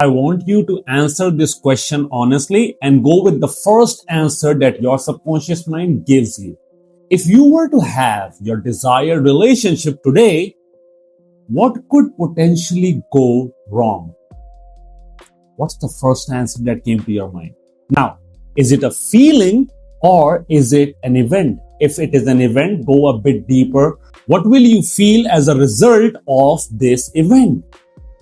I want you to answer this question honestly and go with the first answer that your subconscious mind gives you. If you were to have your desired relationship today, what could potentially go wrong? What's the first answer that came to your mind? Now, is it a feeling or is it an event? If it is an event, go a bit deeper. What will you feel as a result of this event?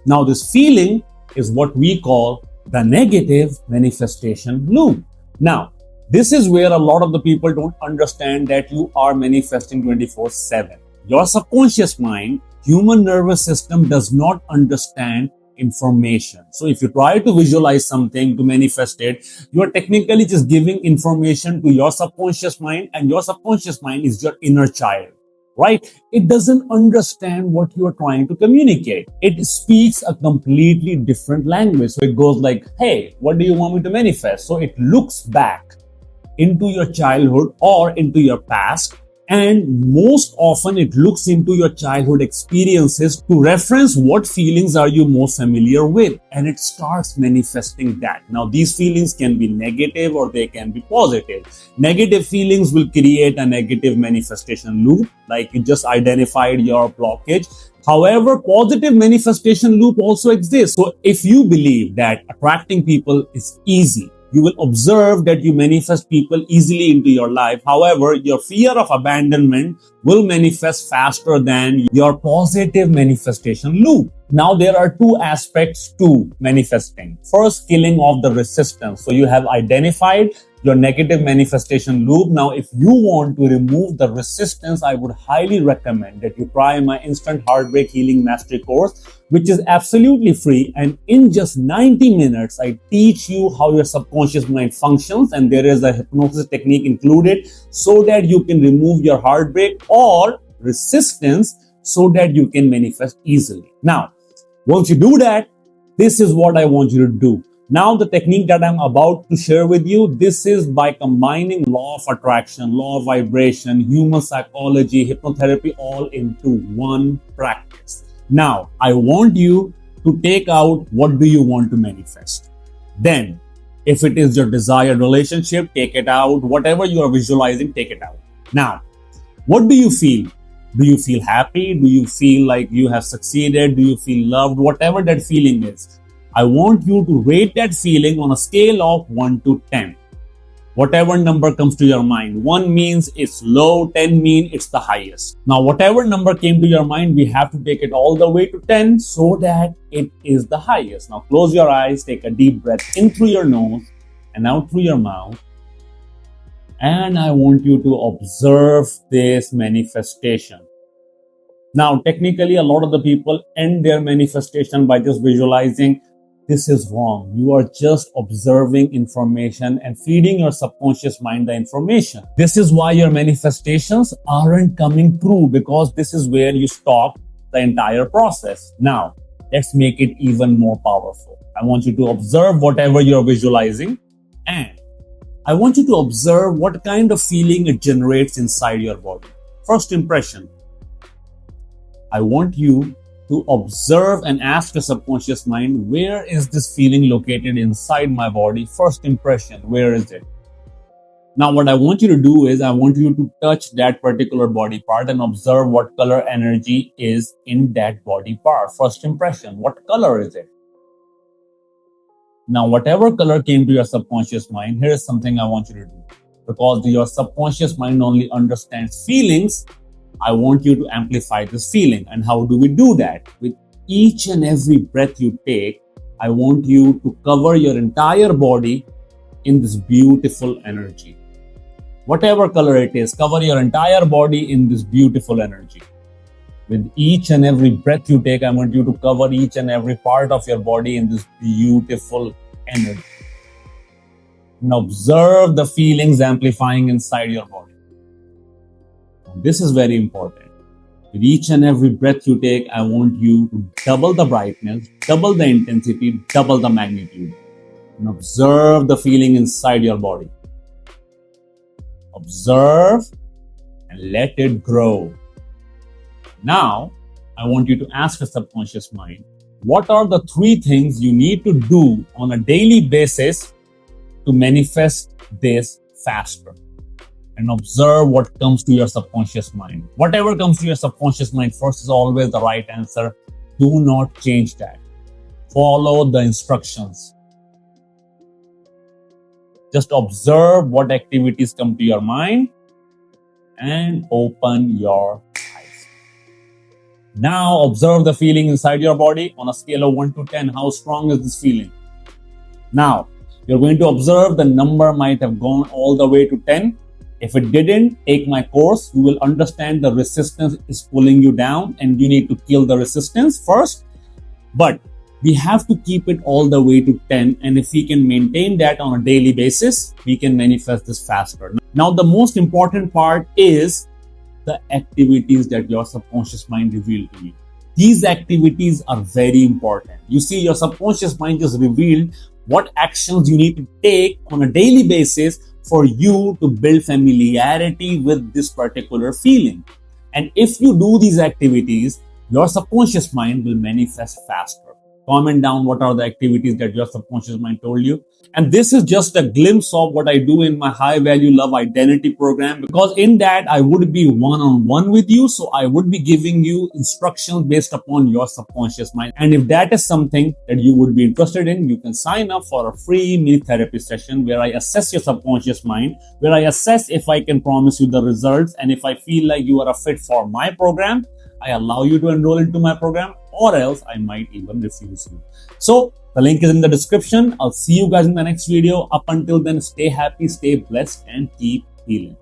Now, this feeling is what we call the negative manifestation loop. Now, this is where a lot of the people don't understand that you are manifesting 24/7. Your subconscious mind, human nervous system does not understand information. So if you try to visualize something to manifest it, you are technically just giving information to your subconscious mind, and your subconscious mind is your inner child, right? It doesn't understand what you are trying to communicate. It speaks a completely different language. So it goes like, hey, what do you want me to manifest? So it looks back into your childhood or into your past, and most often it looks into your childhood experiences to reference what feelings are you most familiar with, and it starts manifesting that. Now, these feelings can be negative or they can be positive. Negative feelings will create a negative manifestation loop, like you just identified your blockage. However, positive manifestation loop also exists. So if you believe that attracting people is easy, you will observe that you manifest people easily into your life. However, your fear of abandonment will manifest faster than your positive manifestation loop. Now, there are two aspects to manifesting. First, killing off the resistance. So you have identified your negative manifestation loop. Now, if you want to remove the resistance, I would highly recommend that you try my Instant Heartbreak Healing Mastery course, which is absolutely free. And in just 90 minutes, I teach you how your subconscious mind functions. And there is a hypnosis technique included so that you can remove your heartbreak or resistance so that you can manifest easily. Now, once you do that, this is what I want you to do. Now, the technique that I'm about to share with you, this is by combining law of attraction, law of vibration, human psychology, hypnotherapy, all into one practice. Now, I want you to take out what do you want to manifest. Then, if it is your desired relationship, take it out. Whatever you are visualizing, take it out. Now, what do you feel? Do you feel happy? Do you feel like you have succeeded? Do you feel loved? Whatever that feeling is, I want you to rate that feeling on a scale of 1 to 10. Whatever number comes to your mind. 1 means it's low, 10 means it's the highest. Now, whatever number came to your mind, we have to take it all the way to 10 so that it is the highest. Now, close your eyes, take a deep breath in through your nose and out through your mouth. And I want you to observe this manifestation. Now, technically, a lot of the people end their manifestation by just visualizing. This is wrong. You are just observing information and feeding your subconscious mind the information. This is why your manifestations aren't coming true, because this is where you stop the entire process. Now, let's make it even more powerful. I want you to observe whatever you're visualizing, and I want you to observe what kind of feeling it generates inside your body. First impression. I want you to observe and ask your subconscious mind, where is this feeling located inside my body? First impression, where is it? Now, what I want you to do is I want you to touch that particular body part and observe what color energy is in that body part. First impression, what color is it? Now, whatever color came to your subconscious mind, here is something I want you to do. Because your subconscious mind only understands feelings, I want you to amplify this feeling. And how do we do that? With each and every breath you take, I want you to cover your entire body in this beautiful energy. Whatever color it is, cover your entire body in this beautiful energy. With each and every breath you take, I want you to cover each and every part of your body in this beautiful energy. And observe the feelings amplifying inside your body. This is very important. With each and every breath you take, I want you to double the brightness, double the intensity, double the magnitude. And observe the feeling inside your body. Observe and let it grow. Now, I want you to ask your subconscious mind, What are the 3 things you need to do on a daily basis to manifest this faster? And observe what comes to your subconscious mind. Whatever comes to your subconscious mind first is always the right answer. Do not change that. Follow the instructions. Just observe what activities come to your mind and open your eyes. Now observe the feeling inside your body on a scale of 1 to 10. How strong is this feeling? Now, you're going to observe the number might have gone all the way to 10. If it didn't, take my course. You will understand the resistance is pulling you down and you need to kill the resistance first. But we have to keep it all the way to 10. And if we can maintain that on a daily basis, we can manifest this faster. Now, the most important part is the activities that your subconscious mind revealed to you. These activities are very important. You see, your subconscious mind just revealed what actions you need to take on a daily basis for you to build familiarity with this particular feeling. And if you do these activities, your subconscious mind will manifest faster. Comment down what are the activities that your subconscious mind told you. And this is just a glimpse of what I do in my high value love identity program, because in that I would be one-on-one with you. So I would be giving you instructions based upon your subconscious mind. And if that is something that you would be interested in, you can sign up for a free mini therapy session where I assess your subconscious mind, where I assess if I can promise you the results. And if I feel like you are a fit for my program, I allow you to enroll into my program, or else I might even refuse you. So the link is in the description. I'll see you guys in the next video. Up until then, stay happy, stay blessed, and keep healing.